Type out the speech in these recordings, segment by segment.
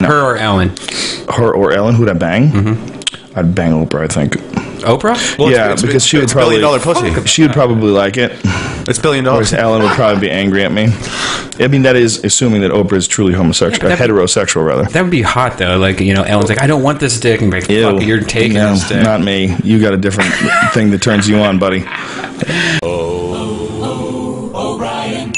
No. Her or Ellen? Her or Ellen? Who'd I bang? Mm-hmm. I'd bang Oprah, I think. Oprah? Well, yeah, because she would probably $1 billion pussy. She would probably like it. It's $1 billion. Whereas Ellen would probably be angry at me. I mean, that is assuming that Oprah is truly homosexual, heterosexual rather. That would be hot though. Like, you know, Ellen's like, I don't want this dick, and like, fuck, you're taking this dick. Not me. You got a different thing that turns you on, buddy. O'Brien.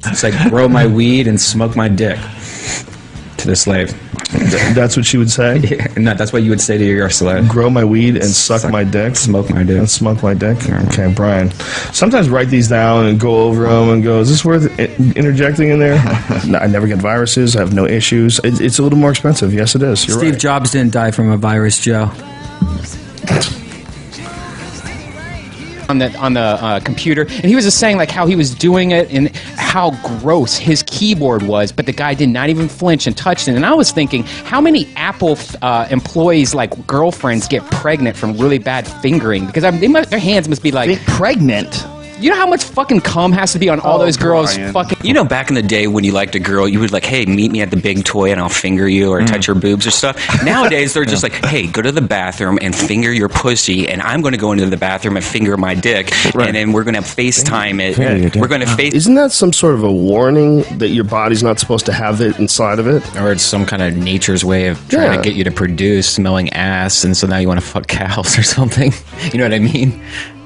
It's like grow my weed and smoke my dick to the slave. That's what she would say? Yeah, no, that's what you would say to your slave. Grow my weed and suck my dick? Smoke my dick. And smoke my dick? Okay, Brian. Sometimes write these down and go over them and go, is this worth interjecting in there? No, I never get viruses. I have no issues. It's a little more expensive. Yes, it is. You're Steve right. Jobs didn't die from a virus, Joe. On the computer, and he was just saying like how he was doing it and how gross his keyboard was, but the guy did not even flinch and touched it. And I was thinking, how many Apple employees, like girlfriends, get pregnant from really bad fingering? Because their hands must be like pregnant. You know how much fucking cum has to be on all those girls' Brian. fucking... You know, back in the day when you liked a girl, you would like, hey, meet me at the big toy and I'll finger you or touch your boobs or stuff. Nowadays, they're just like, hey, go to the bathroom and finger your pussy, and I'm going to go into the bathroom and finger my dick, and then we're going to FaceTime it. We're going to face... Isn't that some sort of a warning that your body's not supposed to have it inside of it? Or it's some kind of nature's way of trying to get you to produce smelling ass, and so now you want to fuck cows or something. You know what I mean?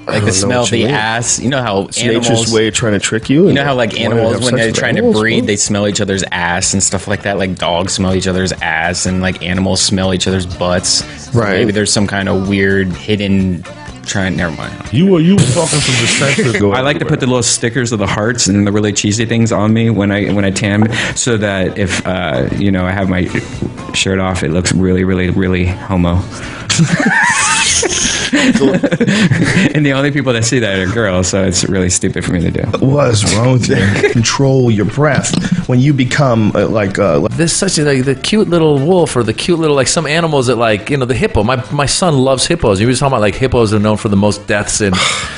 Like the smell of the ass. You know how it's animals... nature's way of trying to trick you? You know how like animals, when they're trying to breed, they smell each other's ass and stuff like that? Like dogs smell each other's ass, and like animals smell each other's butts. Right. Maybe there's some kind of weird hidden... Never mind. You were talking from the senses. I like to put the little stickers of the hearts and the really cheesy things on me when I tan, so that if you know, I have my shirt off, it looks really, really, really homo. And the only people that see that are girls, so it's really stupid for me to do. What's wrong with you? Control your breath when you become There's such a like the cute little wolf or the cute little like some animals that like, you know, the hippo. My son loves hippos. He was talking about like hippos are known for the most deaths in,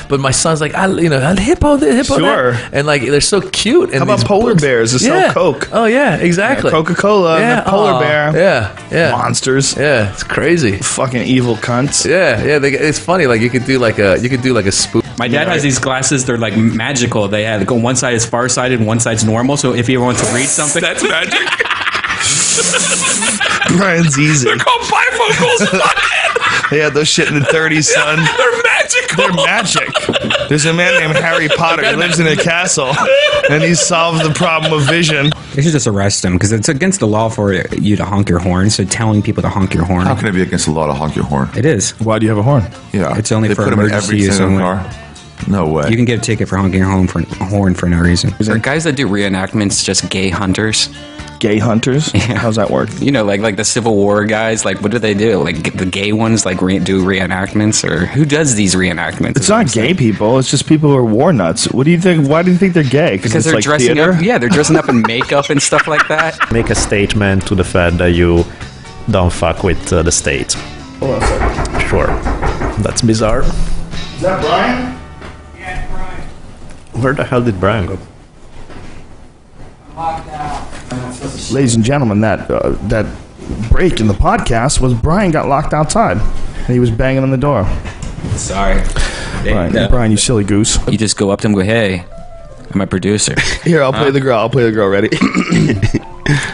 but my son's like, the hippo Sure. that. And like they're so cute. And how about polar bears that sell Coke? Oh yeah, exactly. Coca-Cola, and the polar bear. Yeah. Monsters. Yeah, it's crazy. Fucking evil cunts. Yeah. It's funny. Like you could do like a spook. My dad has these glasses. They're like magical. They have one side is farsighted and one side's normal. So if he wants to read something, That's magic. Brian's easy. They're called bifocals. They had those shit in the 30s, son. They're magical. They're magic. There's a man named Harry Potter. He lives in a castle, and he solves the problem of vision. they should just arrest him because it's against the law for you to honk your horn. So telling people to honk your horn. How can it be against the law to honk your horn? It is. Why do you have a horn? Yeah. It's only they for put them in emergency every use single only. car. No way. You can get a ticket for honking your horn for no reason. Are guys that do reenactments just gay hunters? Gay hunters? Yeah. How's that work? You know, like the Civil War guys, like what do they do? Like the gay ones like do reenactments, or who does these reenactments? It's not gay people. It's just people who are war nuts. What do you think? Why do you think they're gay? Because it's they're like dressing theater? up. Yeah, they're dressing up in makeup and stuff like that. Make a statement to the Fed that you don't fuck with the state. Hold on a second. Sure. That's bizarre. Is that Brian? Yeah, Brian. Where the hell did Brian go? Locked out. Ladies and gentlemen, that break in the podcast was Brian got locked outside. And he was banging on the door. Sorry. Brian, you silly goose. You just go up to him and go, hey, I'm a producer. Here, I'll play the girl. I'll play the girl. Ready?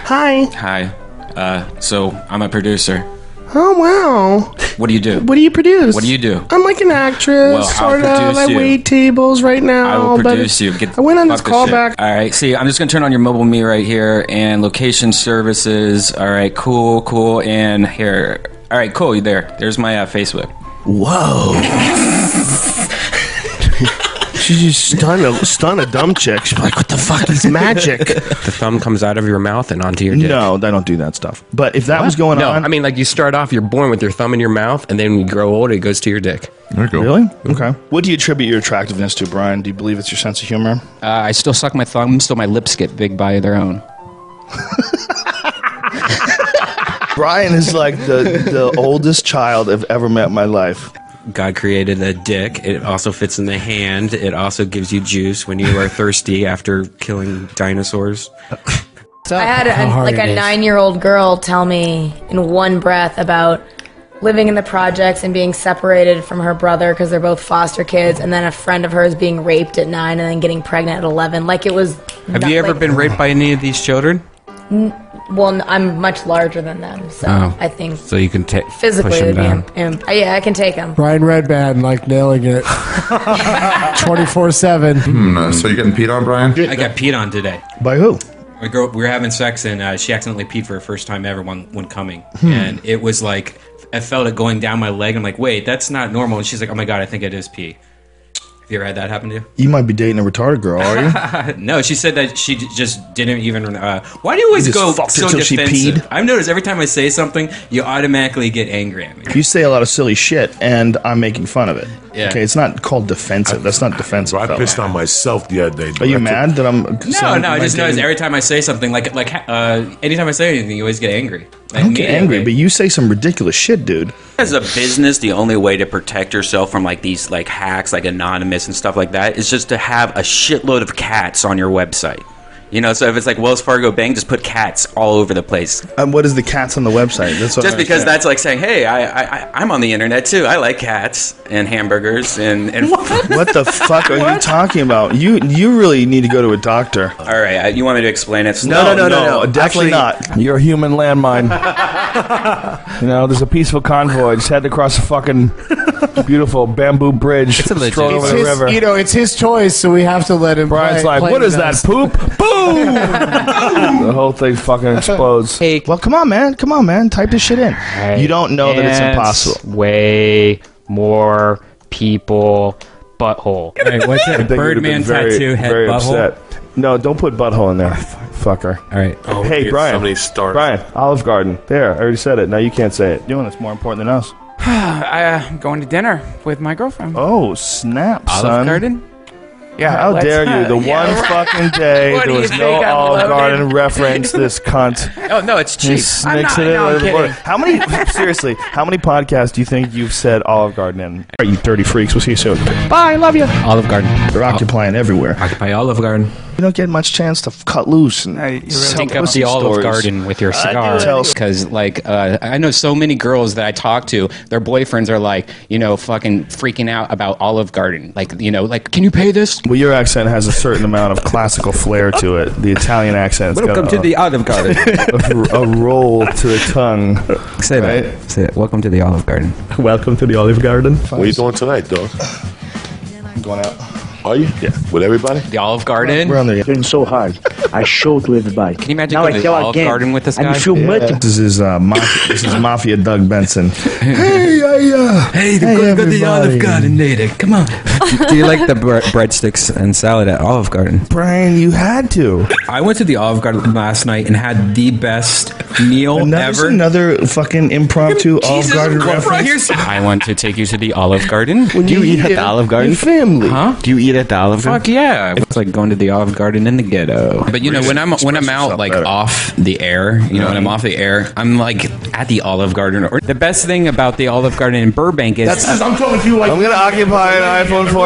Hi. Hi. So I'm a producer. Oh, wow. What do you do? What do you produce? What do you do? I'm like an actress, Well, I'll sort of. produce I you. wait tables right now. I will but produce you. I went on this fuck shit. callback. All right. See, I'm just going to turn on your mobile me right here and location services. All right. Cool. And here. All right. Cool. There's my Facebook. Whoa. She just stun a dumb chick. She's like, what the fuck is magic? The thumb comes out of your mouth and onto your dick. No, I don't do that stuff. But if that was going on... I mean, like you start off, you're born with your thumb in your mouth, and then when you grow old, it goes to your dick. There you go. Really? Okay. What do you attribute your attractiveness to, Brian? Do you believe it's your sense of humor? I still suck my thumb, still my lips get big by their own. Brian is like the oldest child I've ever met in my life. God created a dick. It also fits in the hand. It also gives you juice when you are thirsty after killing dinosaurs. I had a 9-year-old girl tell me in one breath about living in the projects and being separated from her brother because they're both foster kids, and then a friend of hers being raped at 9 and then getting pregnant at 11. Like it was. Have you ever been raped by any of these children? Well, I'm much larger than them, so I think. So you can physically push them down. Yeah, I can take them. Brian Redban, like nailing it. 24/7. So you're getting peed on, Brian? I got peed on today. By who? My girl, we were having sex, and she accidentally peed for her first time ever when coming. And it was like, I felt it going down my leg. I'm like, wait, that's not normal. And she's like, oh my God, I think it is pee. Have you ever had that happen to you? You might be dating a retarded girl, are you? No, she said that she just didn't even. Why do you always go so defensive? She peed? I've noticed every time I say something, you automatically get angry at me. You say a lot of silly shit, and I'm making fun of it. Yeah. Okay, it's not called defensive. That's not defensive. I pissed on myself the other day. Are you mad that I'm? No, I just noticed every time I say something, anytime I say anything, you always get angry. I don't get angry, but you say some ridiculous shit, dude. As a business, the only way to protect yourself from like these like hacks, like Anonymous and stuff like that, is just to have a shitload of cats on your website. You know, so if it's like Wells Fargo Bank, just put cats all over the place. What is the cats on the website? That's what just because that's like saying, hey, I'm on the internet too. I like cats and hamburgers and what the fuck are you talking about? You really need to go to a doctor. All right, you want me to explain it? No, definitely not. You're a human landmine. You know, there's a peaceful convoy. Just had to cross a fucking beautiful bamboo bridge. Stroll over the river. You know, it's his choice, so we have to let him. Brian's like, what is that, poop? Boom! The whole thing fucking explodes. Hey, well, come on, man. Type this shit in. You don't know that it's impossible. Way more people butthole. Hey, what's that? Birdman tattoo, head butthole? No, don't put butthole in there, fucker. All right. Oh, hey, Brian. Brian, Olive Garden. There, I already said it. Now you can't say it. Doing it's more important than us. I'm going to dinner with my girlfriend. Oh, snap, son. Olive Garden? Yeah, how dare you? The one fucking day there was no Olive Garden reference. This cunt. Oh no, it's cheap. I'm kidding. How many podcasts do you think you've said Olive Garden in? Are you 30 freaks? We'll see you soon. Bye, love you. Olive Garden. They're occupying everywhere. Occupy Olive Garden. You don't get much chance to cut loose and stink up the Olive Garden with your cigar. Because I know so many girls that I talk to, their boyfriends are like, fucking freaking out about Olive Garden. Like, can you pay this? Well, your accent has a certain amount of classical flair to it. The Italian accent. Welcome to the Olive Garden. A roll to the tongue. Say that. Say it. Welcome to the Olive Garden. Welcome to the Olive Garden. What are you doing tonight, dog? I'm going out. Are you? Yeah. With everybody? The Olive Garden? We're on there. Doing so hard. I show to everybody. Can you imagine going to the Olive Garden with this guy? This is Mafia Doug Benson. Hey, go to the Olive Garden later. Come on. Do you like the breadsticks and salad at Olive Garden? Brian, you had to. I went to the Olive Garden last night and had the best meal ever. Another fucking impromptu Olive Garden reference. I want to take you to the Olive Garden. Do you eat at the Olive Garden? Your family. Huh? Do you eat at the Olive Garden? Fuck yeah. It's like going to the Olive Garden in the ghetto. But when I'm out like off the air, when I'm off the air, I'm like at the Olive Garden. Or the best thing about the Olive Garden in Burbank is I'm talking to you like I'm gonna occupy an iPhone 4S.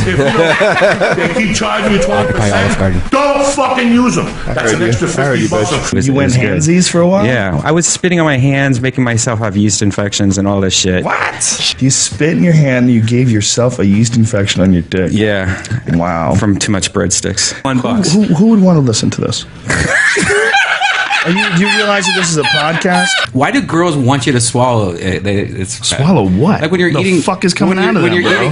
if they keep charging you 20%, don't fucking use them. That's an extra $50. You went handsies for a while? Yeah, I was spitting on my hands, making myself have yeast infections and all this shit. What? You spit in your hand and you gave yourself a yeast infection on your dick. Yeah. Wow. From too much breadsticks. $1. Who would want to listen to this? Do you realize that this is a podcast? Why do girls want you to swallow? Swallow what? Like when you're eating. The fuck is coming out of them, bro?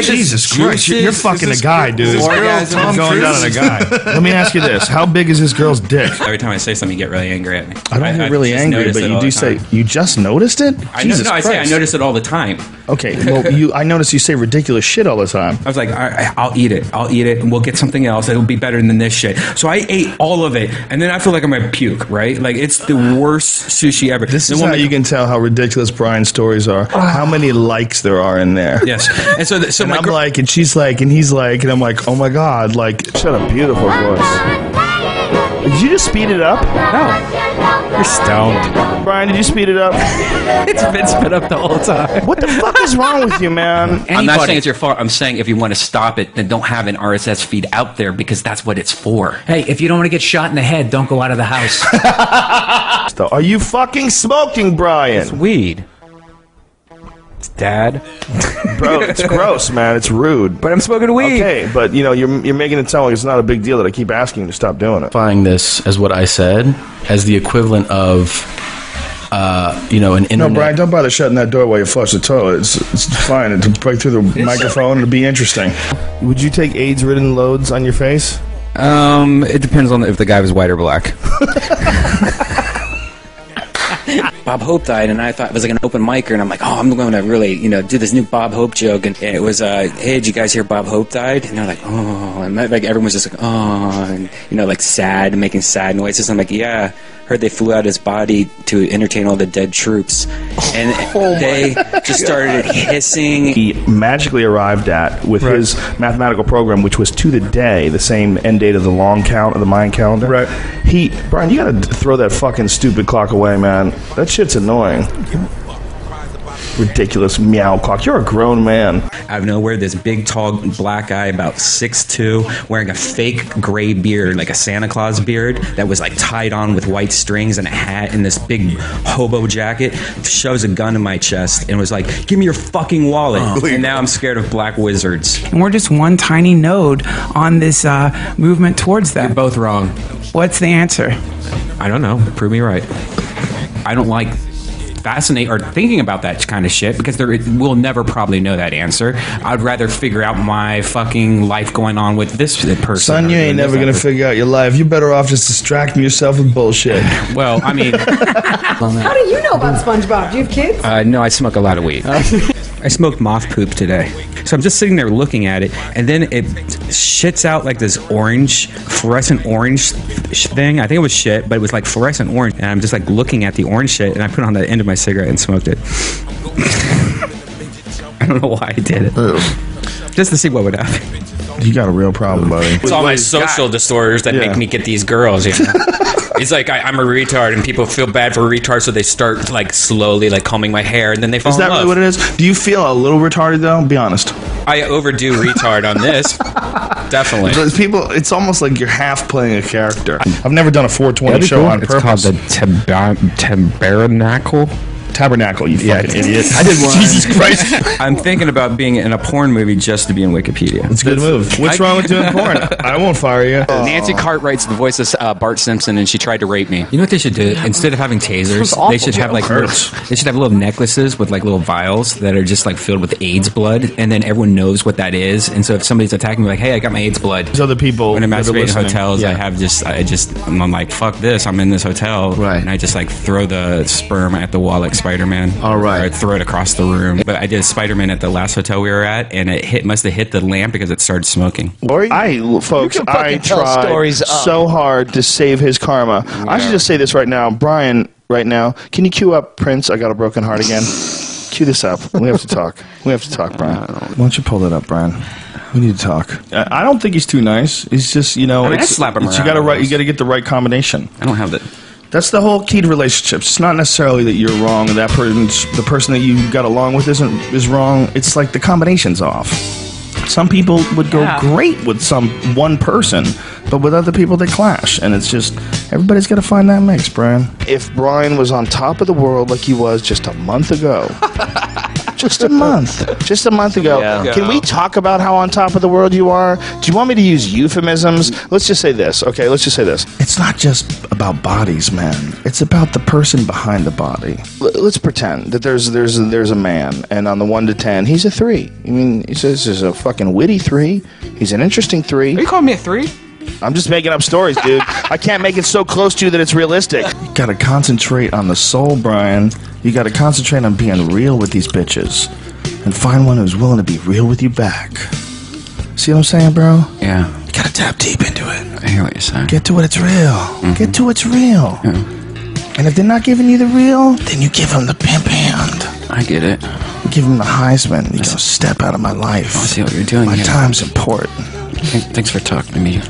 Jesus Christ, you're fucking a guy, dude. I'm going down on a guy. Let me ask you this: how big is this girl's dick? Every time I say something, you get really angry at me. I don't get really angry, but you do say you just noticed it. Jesus Christ. I say I notice it all the time. Okay, well, I notice you say ridiculous shit all the time. I was like, I'll eat it, and we'll get something else. It'll be better than this shit. So I ate all of it, and then I feel like I'm gonna puke. Right? Like it's the worst sushi ever. This is how you can tell how ridiculous Brian's stories are. How many likes there are in there. Yes. And so and I'm like, and she's like, and he's like, and I'm like, oh my god, like, shut a beautiful voice. Did you just speed it up? No. You're stoned. Brian, did you speed it up? It's been sped up the whole time. What the fuck is wrong with you, man? I'm not saying it's your fault. I'm saying if you want to stop it, then don't have an RSS feed out there because that's what it's for. Hey, if you don't want to get shot in the head, don't go out of the house. Are you fucking smoking, Brian? It's weed. It's dad. Bro, it's gross, man. It's rude. But I'm smoking weed. Okay, but you know, you're making it sound like it's not a big deal that I keep asking you to stop doing it. Defying this as what I said as the equivalent of an internet. No, Brian, don't bother shutting that door while you flush the toilet. It's fine. It'll break through the microphone. It'll be interesting. Would you take AIDS-ridden loads on your face? It depends on if the guy was white or black. Bob Hope died, and I thought it was like an open micer, and I'm like, oh, I'm going to really, do this new Bob Hope joke, and it was, hey, did you guys hear Bob Hope died? And they're like, oh, and like everyone's just like, oh, and like sad, making sad noises. I'm like, yeah, heard they flew out his body to entertain all the dead troops, and they just started hissing. He magically arrived at with his mathematical program, which was to the day the same end date of the long count of the Mayan calendar. Right. Brian, you gotta throw that fucking stupid clock away, man. That shit's annoying. Ridiculous meow clock. You're a grown man. Out of nowhere, this big, tall, black guy, about 6'2", wearing a fake gray beard, like a Santa Claus beard, that was like tied on with white strings and a hat and this big hobo jacket, shoves a gun in my chest and was like, give me your fucking wallet. And now I'm scared of black wizards. And we're just one tiny node on this movement towards that. You're both wrong. What's the answer? I don't know. Prove me right. I don't like fascinate or thinking about that kind of shit because we'll never probably know that answer. I'd rather figure out my fucking life going on with this person. Son, you ain't never gonna figure out your life. You're better off just distracting yourself with bullshit. Well, I mean, how do you know about SpongeBob? Do you have kids? No, I smoke a lot of weed. I smoked moth poop today. So I'm just sitting there looking at it, and then it shits out like this fluorescent orange thing. I think it was shit, but it was like fluorescent orange. And I'm just like looking at the orange shit, and I put it on the end of my cigarette and smoked it. I don't know why I did it. Just to see what would happen. You got a real problem, buddy. It's all my social disorders that make me get these girls, It's like I'm a retard, and people feel bad for retards, so they start like slowly like combing my hair, and then they fall in love. Is that really what it is? Do you feel a little retarded though? Be honest. I overdo retard on this. Definitely. It's almost like you're half playing a character. I've never done a 420 show on purpose. It's called the Tabernacle, you fucking idiot. I did one. Jesus Christ. I'm thinking about being in a porn movie just to be in Wikipedia. It's a good move. What's wrong with doing porn? I won't fire you. Nancy Cartwright's the voice of Bart Simpson, and she tried to rape me. You know what they should do? Instead of having tasers, they should have like little necklaces with like little vials that are just like filled with AIDS blood, and then everyone knows what that is. And so if somebody's attacking me, like, hey, I got my AIDS blood. There's other people. When I masturbate in hotels, I'm like, fuck this. I'm in this hotel, and I just like throw the sperm at the wall like Spider-Man. All right. Or I'd throw it across the room. But I did Spider-Man at the last hotel we were at, and it must have hit the lamp because it started smoking. I tried so hard to save his karma. Yeah. I should just say this right now. Brian, right now, can you cue up Prince, I Got a Broken Heart again? Cue this up. We have to talk. We have to talk, Brian. Why don't you pull that up, Brian? We need to talk. I don't think he's too nice. He's just, I'd slap him around. You got to get the right combination. I don't have that. That's the whole key to relationships. It's not necessarily that you're wrong and the person that you got along with is wrong. It's like the combination's off. Some people would go great with one person, but with other people they clash, and it's just everybody's got to find that mix, Brian. If Brian was on top of the world like he was just a month ago. Just a month ago. Yeah. Can we talk about how on top of the world you are? Do you want me to use euphemisms? Let's just say this, okay? Let's just say this. It's not just about bodies, man. It's about the person behind the body. Let's pretend that there's a man, and on the 1 to 10, he's a 3. I mean, he's a fucking witty 3. He's an interesting 3. Are you calling me a 3? I'm just making up stories, dude. I can't make it so close to you that it's realistic. You gotta concentrate on the soul, Brian. You gotta concentrate on being real with these bitches. And find one who's willing to be real with you back. See what I'm saying, bro? Yeah. You gotta tap deep into it. I hear what you're saying. Get to what it's real. Mm-hmm. Get to what's real. Yeah. And if they're not giving you the real, then you give them the pimp hand. I get it. You give them the Heisman. You go, step out of my life. I see what you're doing. My time's important. Thanks for talking to me.